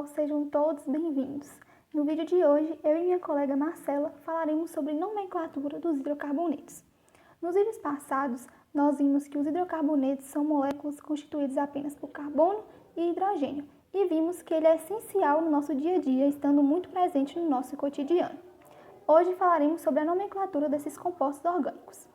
pessoal, sejam todos bem-vindos. No vídeo de hoje, eu e minha colega Marcela falaremos sobre nomenclatura dos hidrocarbonetos. Nos vídeos passados, nós vimos que os hidrocarbonetos são moléculas constituídas apenas por carbono e hidrogênio, e vimos que ele é essencial no nosso dia a dia, estando muito presente no nosso cotidiano. Hoje falaremos sobre a nomenclatura desses compostos orgânicos.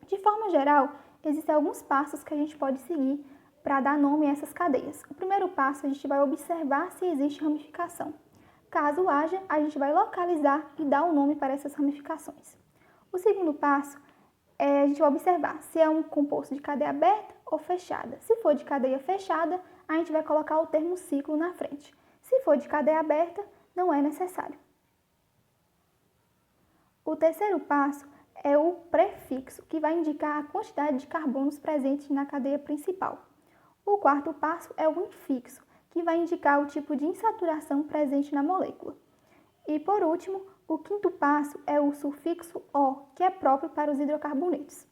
De forma geral, existem alguns passos que a gente pode seguir para dar nome a essas cadeias. O primeiro passo, a gente vai observar se existe ramificação. Caso haja, a gente vai localizar e dar um nome para essas ramificações. O segundo passo a gente vai observar se é um composto de cadeia aberta ou fechada. Se for de cadeia fechada, a gente vai colocar o termo ciclo na frente. Se for de cadeia aberta, não é necessário. O terceiro passo é o prefixo, que vai indicar a quantidade de carbonos presentes na cadeia principal. O quarto passo é o infixo, que vai indicar o tipo de insaturação presente na molécula. E, por último, o quinto passo é o sufixo "-o", que é próprio para os hidrocarbonetos.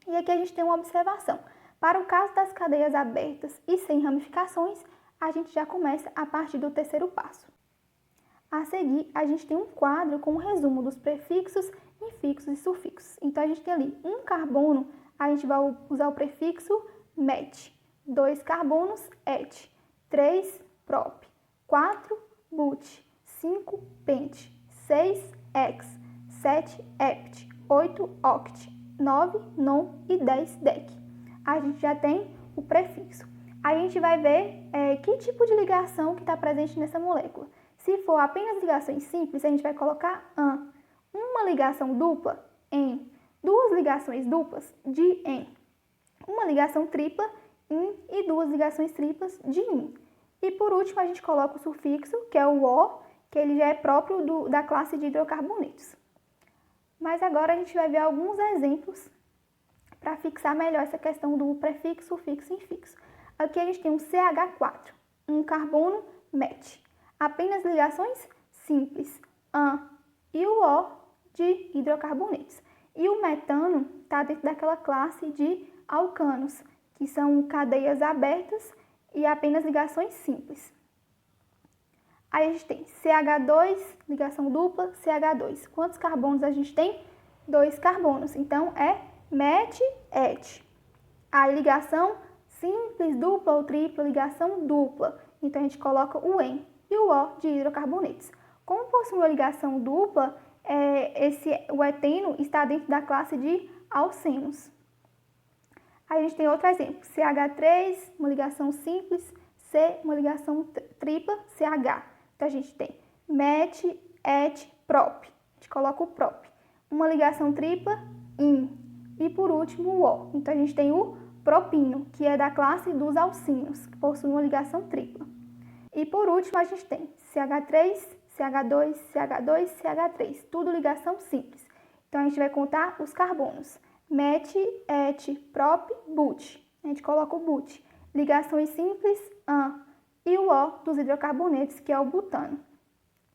E aqui a gente tem uma observação. Para o caso das cadeias abertas e sem ramificações, a gente já começa a partir do terceiro passo. A seguir, a gente tem um quadro com um resumo dos prefixos, infixos e sufixos. Então, a gente tem ali um carbono, a gente vai usar o prefixo "-met", 2 carbonos, "-et", 3 prop, 4 but, 5 pent, 6 hex, 7 hept, 8 oct, 9 non e 10 dec. A gente já tem o prefixo. A gente vai ver que tipo de ligação que está presente nessa molécula. Se for apenas ligações simples, a gente vai colocar "-an". Uma ligação dupla, "-en". 2 ligações duplas, "di-en". Uma ligação tripla, "-in", e 2 ligações triplas, "di-in". E por último, a gente coloca o sufixo, que é o "-o", que ele já é próprio da classe de hidrocarbonetos. Mas agora a gente vai ver alguns exemplos para fixar melhor essa questão do prefixo, sufixo e infixo. Aqui a gente tem um CH4, um carbono "-met". Apenas ligações simples, "-an", e o "-o" de hidrocarbonetos. E o metano está dentro daquela classe de alcanos, que são cadeias abertas e apenas ligações simples. Aí a gente tem CH2, ligação dupla, CH2. Quantos carbonos a gente tem? 2 carbonos. Então, é "-met-et". A ligação simples, dupla ou tripla, ligação dupla. Então, a gente coloca o "-en" e o "-o" de hidrocarbonetos. Como possui uma ligação dupla, o eteno está dentro da classe de alcenos. Aí a gente tem outro exemplo, CH3, uma ligação simples, C, uma ligação tripla, CH. Então, a gente tem "-met", "-et", "-prop". A gente coloca o "-prop". Uma ligação tripla, "-in". E, por último, o "-o". Então, a gente tem o propino, que é da classe dos alcinos, que possui uma ligação tripla. E, por último, a gente tem CH3, CH2, CH2, CH3. Tudo ligação simples. Então, a gente vai contar os carbonos. "-met", "-et", "-prop", "-but". A gente coloca o "-but". Ligações simples, "-an". E o "-o" dos hidrocarbonetos, que é o butano,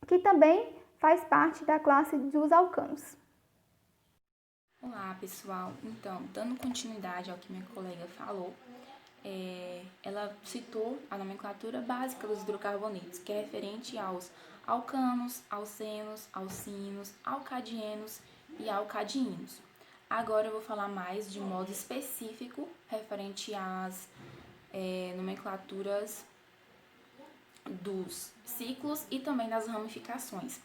que também faz parte da classe dos alcanos. Olá, pessoal. Então, dando continuidade ao que minha colega falou, ela citou a nomenclatura básica dos hidrocarbonetos, que é referente aos alcanos, alcenos, alcinos, alcadienos e alcadiínos. Agora eu vou falar mais de modo específico referente às nomenclaturas dos ciclos e também das ramificações.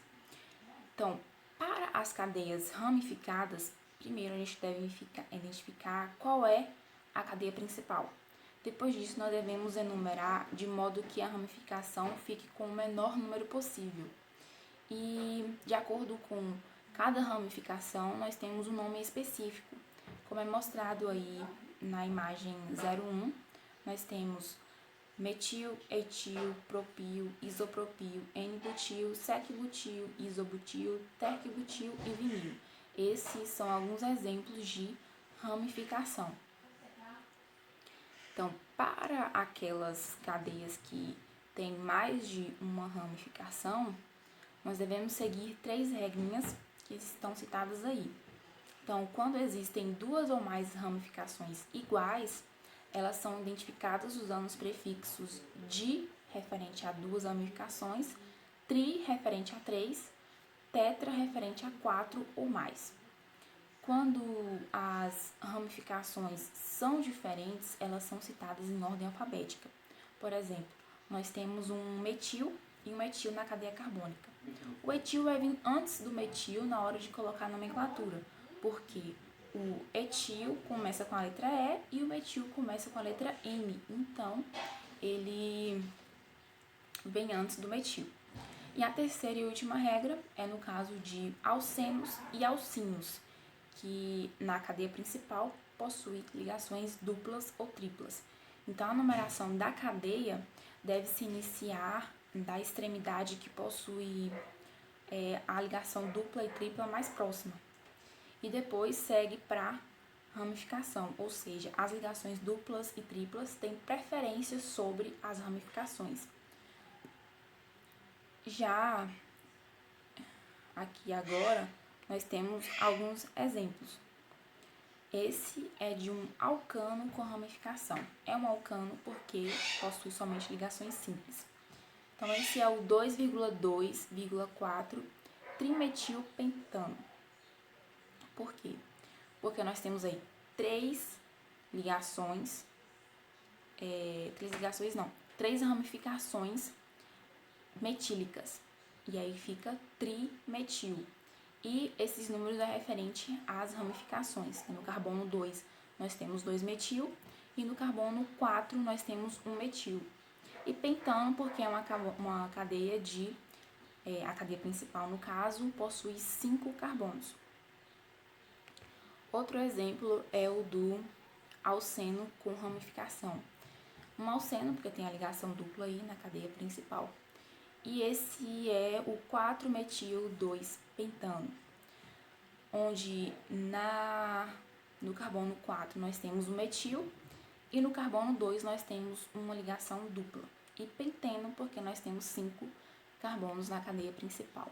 Então, para as cadeias ramificadas, primeiro a gente deve identificar qual é a cadeia principal. Depois disso, nós devemos enumerar de modo que a ramificação fique com o menor número possível. E, de acordo com cada ramificação, nós temos um nome específico. Como é mostrado aí na imagem 01, nós temos metil, etil, propil, isopropil, N-butil, sec-butil, isobutil, terc-butil e vinil. Esses são alguns exemplos de ramificação. Então, para aquelas cadeias que têm mais de uma ramificação, nós devemos seguir 3 regrinhas que estão citadas aí. Então, quando existem 2 ou mais ramificações iguais, elas são identificadas usando os prefixos de referente a 2 ramificações, tri referente a 3, tetra referente a 4 ou mais. Quando as ramificações são diferentes, elas são citadas em ordem alfabética. Por exemplo, nós temos um metil e um metil na cadeia carbônica. O etil vai vir antes do metil na hora de colocar a nomenclatura, porque o etil começa com a letra E e o metil começa com a letra M. Então, ele vem antes do metil. E a terceira e última regra é no caso de alcenos e alcínios, que na cadeia principal possui ligações duplas ou triplas. Então, a numeração da cadeia deve se iniciar da extremidade que possui a ligação dupla e tripla mais próxima. E depois segue para ramificação, ou seja, as ligações duplas e triplas têm preferência sobre as ramificações. Já aqui agora, nós temos alguns exemplos. Esse é de um alcano com ramificação. É um alcano porque possui somente ligações simples. Então, esse é o 2,2,4 trimetilpentano. Por quê? Porque nós temos aí três ramificações metílicas. E aí fica trimetil. E esses números é referente às ramificações. No carbono 2 nós temos 2-metil e no carbono 4 nós temos 1-metil. E pentano porque é uma cadeia a cadeia principal no caso possui 5 carbonos. Outro exemplo é o do alceno com ramificação. Um alceno porque tem a ligação dupla aí na cadeia principal. E esse é o 4-metil-2-pentano, onde no carbono 4 nós temos o metil e no carbono 2 nós temos uma ligação dupla. E penteno porque nós temos 5 carbonos na cadeia principal.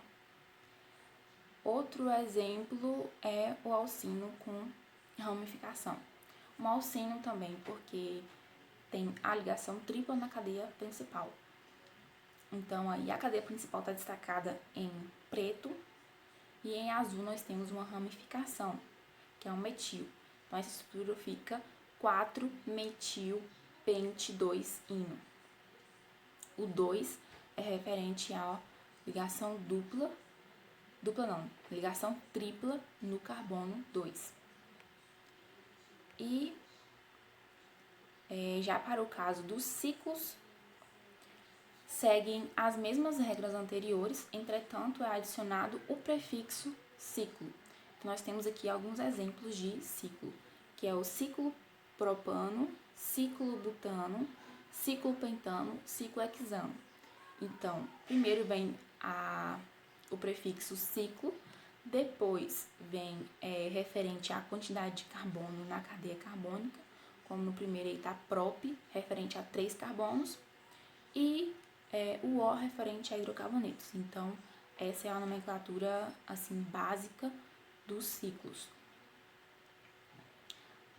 Outro exemplo é o alcino com ramificação. Um alcino também porque tem a ligação tripla na cadeia principal. Então, aí a cadeia principal está destacada em preto e em azul nós temos uma ramificação, que é um metil. Então, essa estrutura fica 4-metil-pente-2-ino. O 2 é referente à ligação ligação tripla no carbono 2. E já para o caso dos ciclos, seguem as mesmas regras anteriores, entretanto, é adicionado o prefixo ciclo. Então, nós temos aqui alguns exemplos de ciclo, que é o ciclo propano, ciclo butano, ciclo pentano, ciclo hexano. Então, primeiro vem o prefixo ciclo, depois vem referente à quantidade de carbono na cadeia carbônica, como no primeiro aí está prop, referente a 3 carbonos, e o O referente a hidrocarbonetos. Então, essa é a nomenclatura assim, básica dos ciclos.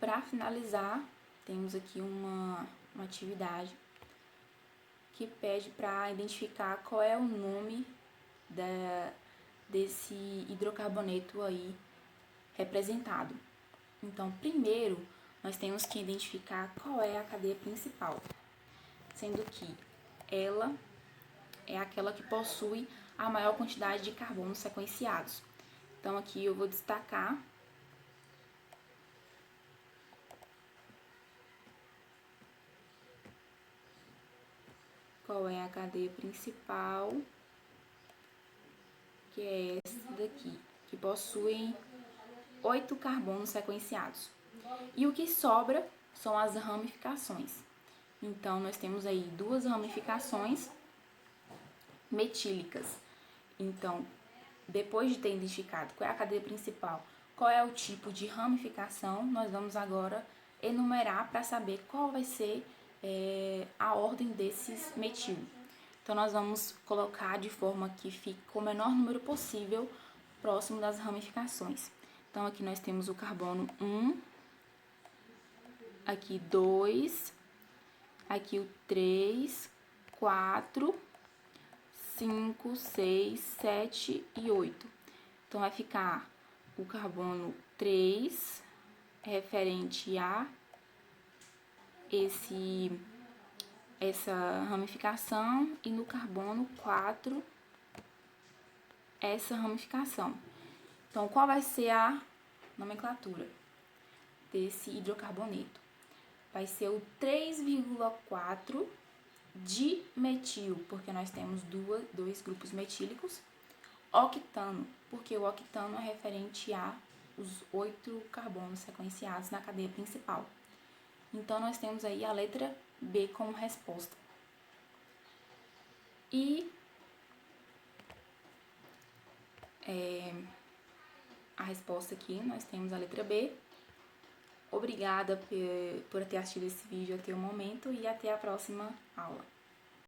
Para finalizar, temos aqui uma atividade que pede para identificar qual é o nome desse hidrocarboneto aí representado. Então, primeiro, nós temos que identificar qual é a cadeia principal, sendo que ela é aquela que possui a maior quantidade de carbonos sequenciados. Então, aqui eu vou destacar qual é a cadeia principal, que é essa daqui, que possui 8 carbonos sequenciados. E o que sobra são as ramificações. Então, nós temos aí 2 ramificações metílicas. Então, depois de ter identificado qual é a cadeia principal, qual é o tipo de ramificação, nós vamos agora enumerar para saber qual vai ser a ordem desses metil. Então, nós vamos colocar de forma que fique com o menor número possível próximo das ramificações. Então, aqui nós temos o carbono 1, aqui 2, aqui o 3, 4, 5, 6, 7 e 8. Então, vai ficar o carbono 3, referente a essa ramificação, e no carbono 4, essa ramificação. Então, qual vai ser a nomenclatura desse hidrocarboneto? Vai ser o 3,4 dimetil, porque nós temos dois grupos metílicos. Octano, porque o octano é referente a os 8 carbonos sequenciados na cadeia principal. Então, nós temos aí a letra B como resposta. E a resposta aqui, nós temos a letra B. Obrigada por ter assistido esse vídeo até o momento e até a próxima aula.